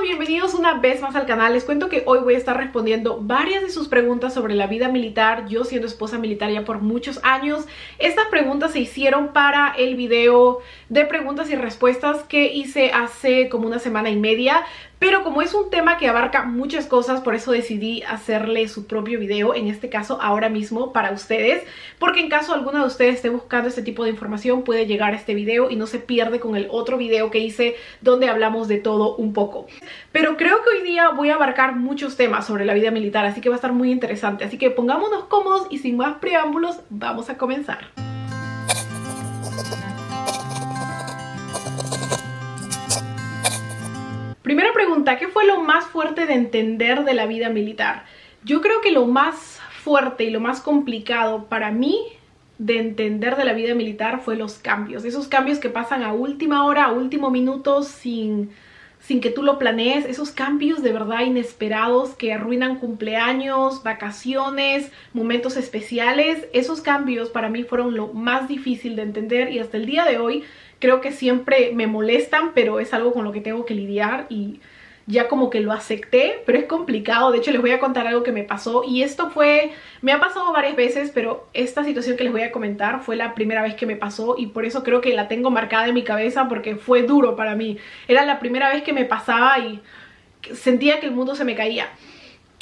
bienvenidos una vez más al canal. Les cuento que hoy voy a estar respondiendo varias de sus preguntas sobre la vida militar. Yo siendo esposa militar ya por muchos años. Estas preguntas se hicieron para el video de preguntas y respuestas que hice hace como una semana y media. Pero como es un tema que abarca muchas cosas, por eso decidí hacerle su propio video, en este caso ahora mismo para ustedes, porque en caso alguno de ustedes esté buscando este tipo de información puede llegar a este video y no se pierde con el otro video que hice donde hablamos de todo un poco. Pero creo que hoy día voy a abarcar muchos temas sobre la vida militar, así que va a estar muy interesante. Así que pongámonos cómodos y sin más preámbulos, vamos a comenzar. Primera pregunta, ¿qué fue lo más fuerte de entender de la vida militar? Yo creo que lo más fuerte y lo más complicado para mí de entender de la vida militar fue los cambios. Esos cambios que pasan a última hora, a último minuto, sin que tú lo planees. Esos cambios de verdad inesperados que arruinan cumpleaños, vacaciones, momentos especiales. Esos cambios para mí fueron lo más difícil de entender y hasta el día de hoy creo que siempre me molestan, pero es algo con lo que tengo que lidiar y ya como que lo acepté, pero es complicado. De hecho, les voy a contar algo que me pasó y esto me ha pasado varias veces, pero esta situación que les voy a comentar fue la primera vez que me pasó y por eso creo que la tengo marcada en mi cabeza porque fue duro para mí. Era la primera vez que me pasaba y sentía que el mundo se me caía.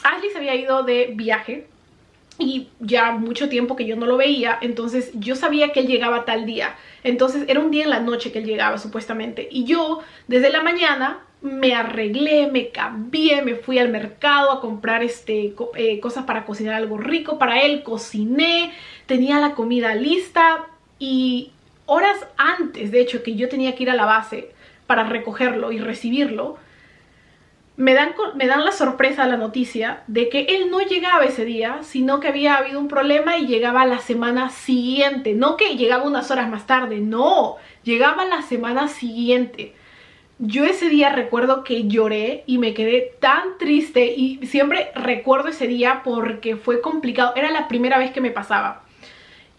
Ashley se había ido de viaje y ya mucho tiempo que yo no lo veía, entonces yo sabía que él llegaba tal día. Entonces era un día en la noche que él llegaba supuestamente y yo desde la mañana me arreglé, me cambié, me fui al mercado a comprar cosas para cocinar algo rico para él, cociné, tenía la comida lista y horas antes de hecho que yo tenía que ir a la base para recogerlo y recibirlo, me dan la sorpresa, la noticia de que él no llegaba ese día, sino que había habido un problema y llegaba la semana siguiente. No que llegaba unas horas más tarde, no, llegaba la semana siguiente. Yo ese día recuerdo que lloré y me quedé tan triste y siempre recuerdo ese día porque fue complicado. Era la primera vez que me pasaba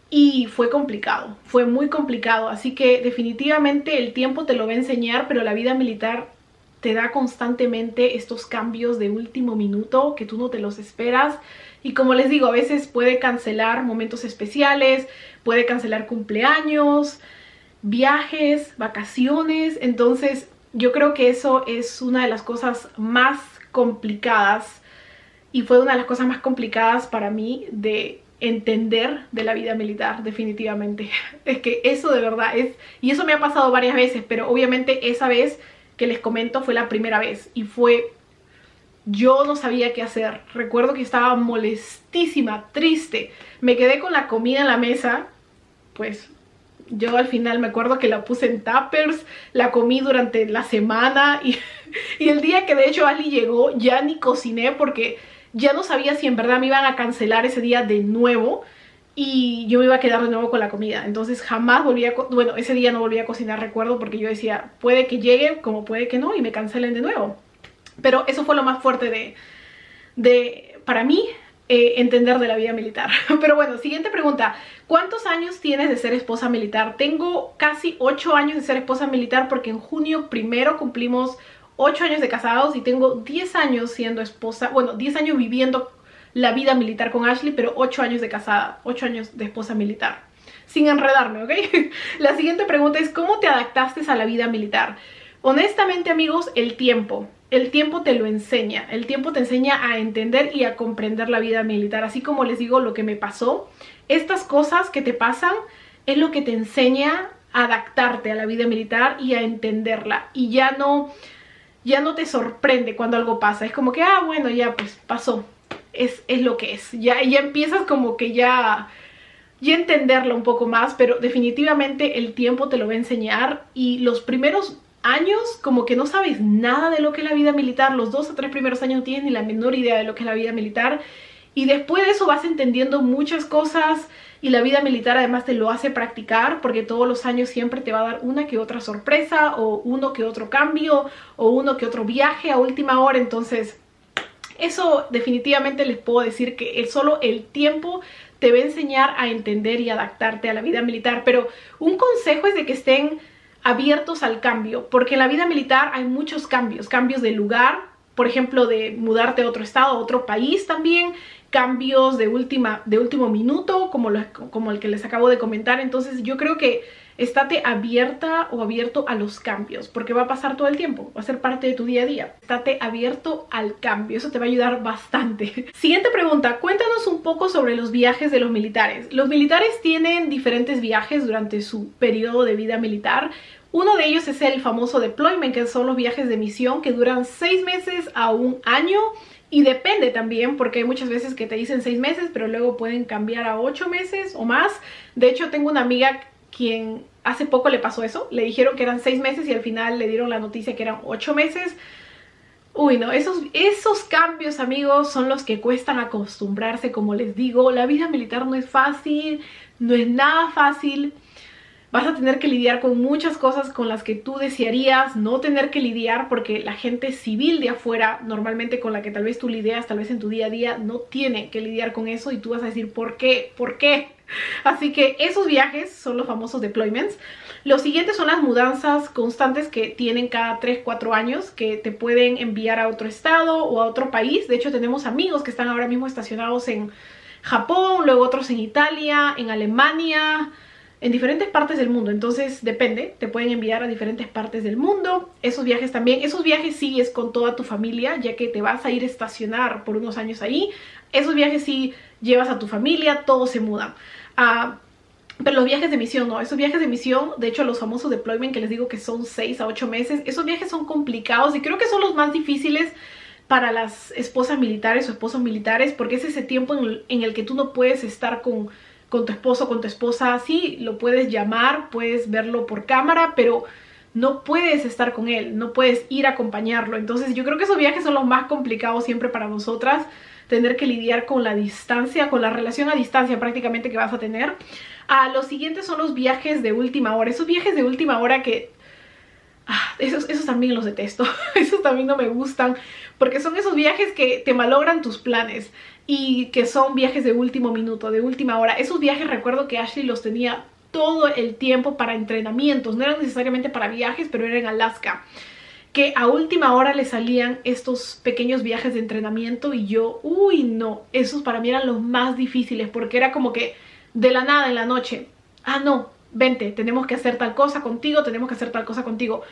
y fue complicado, fue muy complicado. Así que definitivamente el tiempo te lo va a enseñar, pero la vida militar te da constantemente estos cambios de último minuto que tú no te los esperas. Y como les digo, a veces puede cancelar momentos especiales, puede cancelar cumpleaños, viajes, vacaciones. Entonces yo creo que eso es una de las cosas más complicadas y fue una de las cosas más complicadas para mí de entender de la vida militar, definitivamente. Es que eso de verdad es, y eso me ha pasado varias veces, pero obviamente esa vez que les comento fue la primera vez y yo no sabía qué hacer. Recuerdo que estaba molestísima, triste, me quedé con la comida en la mesa, pues yo al final me acuerdo que la puse en tuppers, la comí durante la semana y el día que de hecho Ashley llegó ya ni cociné porque ya no sabía si en verdad me iban a cancelar ese día de nuevo y yo me iba a quedar de nuevo con la comida. Entonces jamás bueno, ese día no volví a cocinar, recuerdo, porque yo decía, puede que llegue como puede que no y me cancelen de nuevo. Pero eso fue lo más fuerte para mí, entender de la vida militar. Pero bueno, siguiente pregunta. ¿Cuántos años tienes de ser esposa militar? Tengo casi 8 años de ser esposa militar porque en junio primero cumplimos 8 años de casados y tengo 10 años siendo esposa, bueno, 10 años viviendo la vida militar con Ashley, pero 8 años de casada, 8 años de esposa militar. Sin enredarme, ¿ok? La siguiente pregunta es, ¿cómo te adaptaste a la vida militar? Honestamente, amigos, el tiempo te lo enseña. El tiempo te enseña a entender y a comprender la vida militar. Así como les digo lo que me pasó, estas cosas que te pasan es lo que te enseña a adaptarte a la vida militar y a entenderla. Y ya no te sorprende cuando algo pasa. Es como que, bueno, ya pues pasó. Es lo que es. Ya empiezas como que ya entenderlo un poco más, pero definitivamente el tiempo te lo va a enseñar y los primeros años como que no sabes nada de lo que es la vida militar. Los 2 o 3 primeros años no tienes ni la menor idea de lo que es la vida militar y después de eso vas entendiendo muchas cosas y la vida militar además te lo hace practicar porque todos los años siempre te va a dar una que otra sorpresa o uno que otro cambio o uno que otro viaje a última hora. Entonces eso definitivamente les puedo decir que solo el tiempo te va a enseñar a entender y adaptarte a la vida militar. Pero un consejo es de que estén abiertos al cambio, porque en la vida militar hay muchos cambios, cambios de lugar, por ejemplo, de mudarte a otro estado, a otro país también, cambios de último minuto, como el que les acabo de comentar. Entonces yo creo que estate abierta o abierto a los cambios, porque va a pasar todo el tiempo, va a ser parte de tu día a día. Estate abierto al cambio, eso te va a ayudar bastante. Siguiente pregunta, cuéntanos un poco sobre los viajes de los militares. Los militares tienen diferentes viajes durante su periodo de vida militar. Uno de ellos es el famoso deployment, que son los viajes de misión que duran 6 meses a 1 año. Y depende también, porque hay muchas veces que te dicen 6 meses, pero luego pueden cambiar a 8 meses o más. De hecho, tengo una amiga quien hace poco le pasó eso. Le dijeron que eran 6 meses y al final le dieron la noticia que eran 8 meses. Uy, no, esos cambios, amigos, son los que cuestan acostumbrarse. Como les digo, la vida militar no es fácil, no es nada fácil. Vas a tener que lidiar con muchas cosas con las que tú desearías no tener que lidiar, porque la gente civil de afuera, normalmente con la que tal vez tú lidias, tal vez en tu día a día, no tiene que lidiar con eso y tú vas a decir, ¿por qué? ¿Por qué? Así que esos viajes son los famosos deployments. Los siguientes son las mudanzas constantes que tienen cada 3-4 años, que te pueden enviar a otro estado o a otro país. De hecho, tenemos amigos que están ahora mismo estacionados en Japón, luego otros en Italia, en Alemania, en diferentes partes del mundo. Entonces depende, te pueden enviar a diferentes partes del mundo. Esos viajes también, esos viajes sí es con toda tu familia, ya que te vas a ir a estacionar por unos años ahí. Esos viajes sí llevas a tu familia, todos se mudan. Pero los viajes de misión no, esos viajes de misión, de hecho los famosos deployment que les digo que son 6 a 8 meses, esos viajes son complicados y creo que son los más difíciles para las esposas militares o esposos militares, porque es ese tiempo en el que tú no puedes estar con tu esposo, con tu esposa. Sí, lo puedes llamar, puedes verlo por cámara, pero no puedes estar con él, no puedes ir a acompañarlo. Entonces yo creo que esos viajes son los más complicados siempre para nosotras, tener que lidiar con la distancia, con la relación a distancia prácticamente que vas a tener. Los siguientes son los viajes de última hora. Esos viajes de última hora que esos también los detesto. Esos también no me gustan, porque son esos viajes que te malogran tus planes y que son viajes de último minuto, de última hora. Esos viajes recuerdo que Ashley los tenía todo el tiempo para entrenamientos, no eran necesariamente para viajes, pero era en Alaska, que a última hora le salían estos pequeños viajes de entrenamiento y yo, uy no, esos para mí eran los más difíciles, porque era como que de la nada en la noche, no, vente, tenemos que hacer tal cosa contigo, tenemos que hacer tal cosa contigo.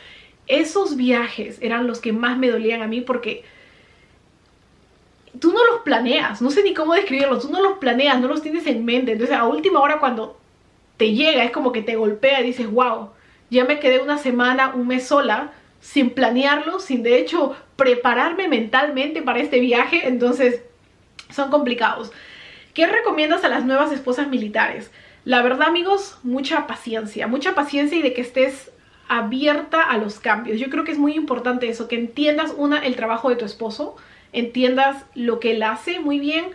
Esos viajes eran los que más me dolían a mí, porque tú no los planeas, no sé ni cómo describirlos, tú no los planeas, no los tienes en mente. Entonces a última hora cuando te llega es como que te golpea y dices, wow, ya me quedé una semana, un mes sola, sin planearlo, sin de hecho prepararme mentalmente para este viaje. Entonces son complicados. ¿Qué recomiendas a las nuevas esposas militares? La verdad, amigos, mucha paciencia y de que estés abierta a los cambios. Yo creo que es muy importante eso, que entiendas el trabajo de tu esposo, entiendas lo que él hace muy bien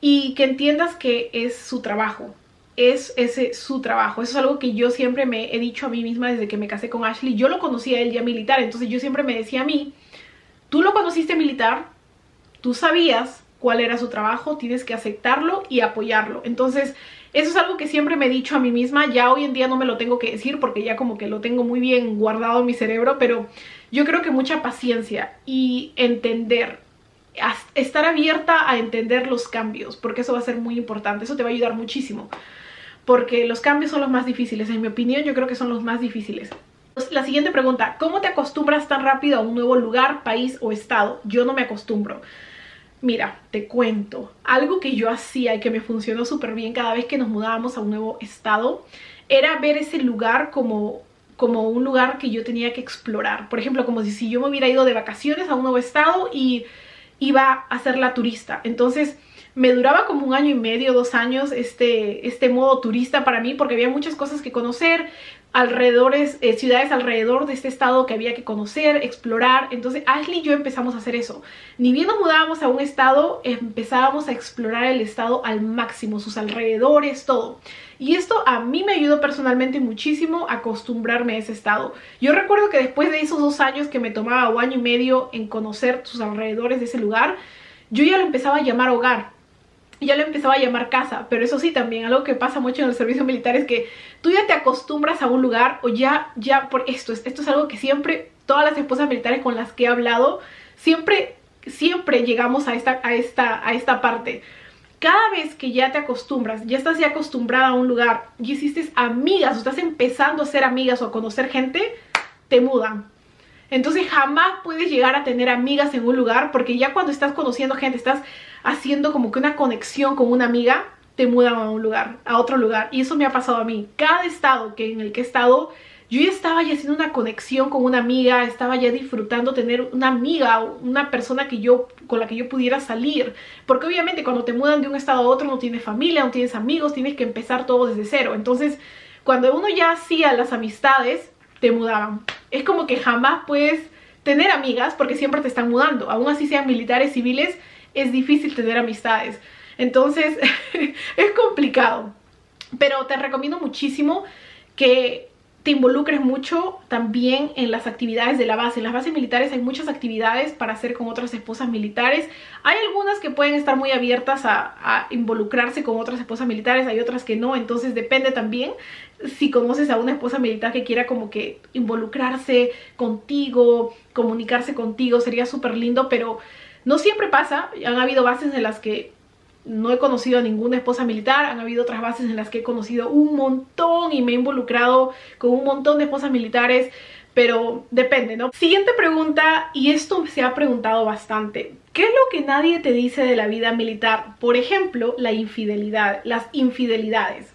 y que entiendas que es su trabajo. Es ese su trabajo. Eso es algo que yo siempre me he dicho a mí misma desde que me casé con Ashley. Yo lo conocí a él ya militar, entonces yo siempre me decía a mí, tú lo conociste militar, tú sabías cuál era su trabajo, tienes que aceptarlo y apoyarlo. Entonces eso es algo que siempre me he dicho a mí misma. Ya hoy en día no me lo tengo que decir porque ya como que lo tengo muy bien guardado en mi cerebro, pero yo creo que mucha paciencia y entender, estar abierta a entender los cambios, porque eso va a ser muy importante. Eso te va a ayudar muchísimo, porque los cambios son los más difíciles. En mi opinión, yo creo que son los más difíciles. La siguiente pregunta, ¿cómo te acostumbras tan rápido a un nuevo lugar, país o estado? Yo no me acostumbro. Mira, te cuento, algo que yo hacía y que me funcionó súper bien cada vez que nos mudábamos a un nuevo estado era ver ese lugar como un lugar que yo tenía que explorar. Por ejemplo, como si yo me hubiera ido de vacaciones a un nuevo estado y iba a ser la turista. Entonces me duraba como 1 año y medio, 2 años este modo turista para mí, porque había muchas cosas que conocer, ciudades alrededor de este estado que había que conocer, explorar. Entonces Ashley y yo empezamos a hacer eso. Ni bien nos mudábamos a un estado, empezábamos a explorar el estado al máximo, sus alrededores, todo. Y esto a mí me ayudó personalmente muchísimo a acostumbrarme a ese estado. Yo recuerdo que después de esos 2 años que me tomaba 1 año y medio en conocer sus alrededores de ese lugar, yo ya lo empezaba a llamar hogar. ya lo empezaba a llamar casa. Pero eso sí, también algo que pasa mucho en el servicio militar es que tú ya te acostumbras a un lugar, o ya por esto es algo que siempre, todas las esposas militares con las que he hablado, siempre llegamos a esta parte. Cada vez que ya te acostumbras, ya estás ya acostumbrada a un lugar, y hiciste amigas, o estás empezando a ser amigas o a conocer gente, te mudan. Entonces jamás puedes llegar a tener amigas en un lugar, porque ya cuando estás conociendo gente, estás haciendo como que una conexión con una amiga, te mudan a un lugar, a otro lugar. Y eso me ha pasado a mí. Cada estado en el que he estado, yo ya estaba ya haciendo una conexión con una amiga, estaba ya disfrutando tener una amiga, una persona con la que yo pudiera salir. Porque obviamente cuando te mudan de un estado a otro no tienes familia, no tienes amigos, tienes que empezar todo desde cero. Entonces, cuando uno ya hacía las amistades, te mudaban. Es como que jamás puedes tener amigas porque siempre te están mudando. Aún así sean militares, civiles, es difícil tener amistades. Entonces, es complicado. Pero te recomiendo muchísimo que te involucres mucho también en las actividades de la base. En las bases militares hay muchas actividades para hacer con otras esposas militares. Hay algunas que pueden estar muy abiertas a involucrarse con otras esposas militares, hay otras que no. Entonces depende también si conoces a una esposa militar que quiera como que involucrarse contigo, comunicarse contigo, sería súper lindo, pero no siempre pasa. Han habido bases en las que no he conocido a ninguna esposa militar, han habido otras bases en las que he conocido un montón y me he involucrado con un montón de esposas militares, pero depende, ¿no? Siguiente pregunta, y esto se ha preguntado bastante. ¿Qué es lo que nadie te dice de la vida militar? Por ejemplo, la infidelidad, las infidelidades.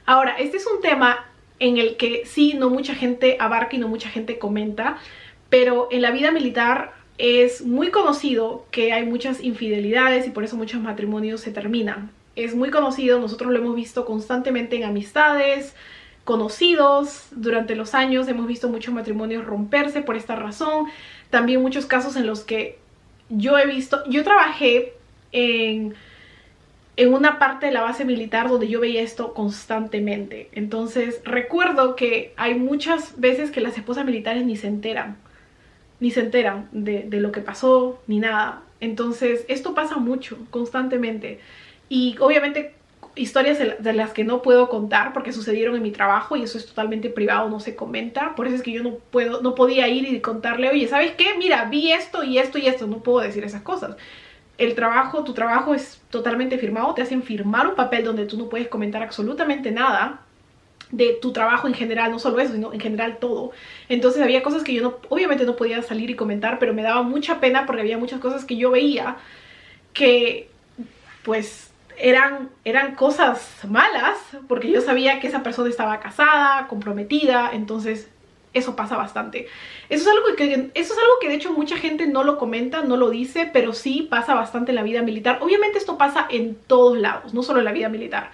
Ahora, este es un tema en el que sí, no mucha gente abarca y no mucha gente comenta, pero en la vida militar es muy conocido que hay muchas infidelidades y por eso muchos matrimonios se terminan. Es muy conocido, nosotros lo hemos visto constantemente en amistades, conocidos. Durante los años hemos visto muchos matrimonios romperse por esta razón. También muchos casos en los que yo he visto, yo trabajé en una parte de la base militar donde yo veía esto constantemente. Entonces recuerdo que hay muchas veces que las esposas militares ni se enteran de lo que pasó, ni nada. Entonces esto pasa mucho, constantemente. Y obviamente historias de las que no puedo contar porque sucedieron en mi trabajo y eso es totalmente privado, no se comenta. Por eso es que yo no podía ir y contarle, oye, ¿sabes qué? Mira, vi esto y esto y esto. No puedo decir esas cosas. Tu trabajo es totalmente firmado, te hacen firmar un papel donde tú no puedes comentar absolutamente nada de tu trabajo en general, no solo eso, sino en general todo. Entonces había cosas que yo obviamente no podía salir y comentar, pero me daba mucha pena porque había muchas cosas que yo veía que pues eran cosas malas, porque yo sabía que esa persona estaba casada, comprometida. Entonces eso pasa bastante. Eso es algo que de hecho mucha gente no lo comenta, no lo dice, pero sí pasa bastante en la vida militar. Obviamente esto pasa en todos lados, no solo en la vida militar,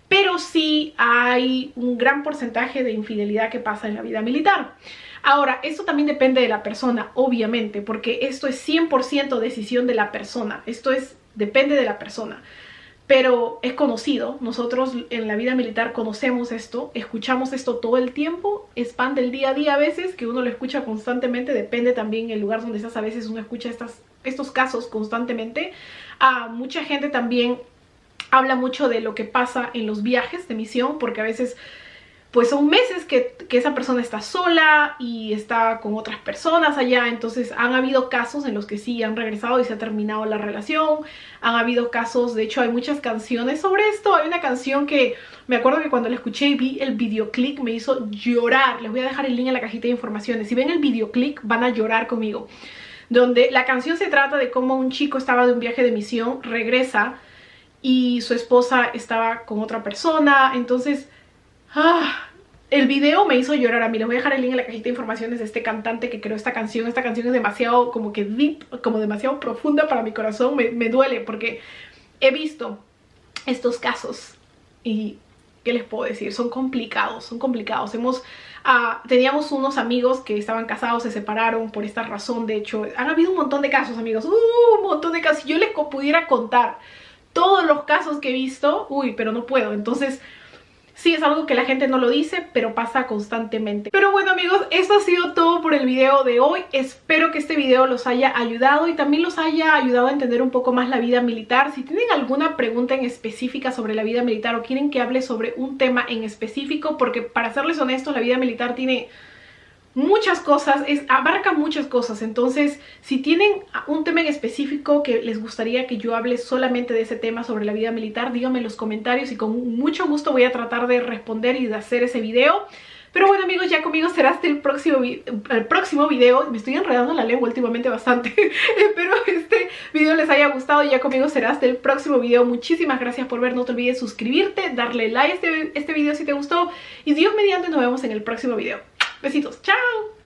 pero sí hay un gran porcentaje de infidelidad que pasa en la vida militar. Ahora, esto también depende de la persona, obviamente, porque esto es 100% decisión de la persona. Depende de la persona. Pero es conocido. Nosotros en la vida militar conocemos esto, escuchamos esto todo el tiempo. Es pan del día a día a veces, que uno lo escucha constantemente. Depende también del lugar donde estás. A veces uno escucha estos casos constantemente. Mucha gente también habla mucho de lo que pasa en los viajes de misión, porque a veces pues son meses que esa persona está sola y está con otras personas allá. Entonces han habido casos en los que sí han regresado y se ha terminado la relación. Han habido casos, de hecho hay muchas canciones sobre esto. Hay una canción que me acuerdo que cuando la escuché y vi el videoclip me hizo llorar. Les voy a dejar el link en la cajita de informaciones. Si ven el videoclip van a llorar conmigo. Donde la canción se trata de cómo un chico estaba de un viaje de misión, regresa y su esposa estaba con otra persona. Entonces el video me hizo llorar a mí. Les voy a dejar el link en la cajita de informaciones de este cantante que creó esta canción. Esta canción es demasiado como que deep, como demasiado profunda para mi corazón. Me duele porque he visto estos casos y ¿qué les puedo decir? Son complicados, son complicados. Teníamos unos amigos que estaban casados, se separaron por esta razón. De hecho, han habido un montón de casos, amigos. Un montón de casos. Si yo les pudiera contar todos los casos que he visto, pero no puedo. Entonces Sí, es algo que la gente no lo dice, pero pasa constantemente. Pero bueno amigos, eso ha sido todo por el video de hoy. Espero que este video los haya ayudado y también los haya ayudado a entender un poco más la vida militar. Si tienen alguna pregunta en específica sobre la vida militar o quieren que hable sobre un tema en específico, porque para serles honestos, la vida militar tiene muchas cosas, abarca muchas cosas. Entonces, si tienen un tema en específico que les gustaría que yo hable solamente de ese tema sobre la vida militar, díganme en los comentarios y con mucho gusto voy a tratar de responder y de hacer ese video. Pero bueno amigos, ya conmigo será hasta el próximo video. Me estoy enredando la lengua últimamente bastante. Espero que este video les haya gustado. Ya conmigo será hasta el próximo video. Muchísimas gracias por ver. No te olvides suscribirte, darle like a este video si te gustó. Y Dios mediante nos vemos en el próximo video. Besitos, chao.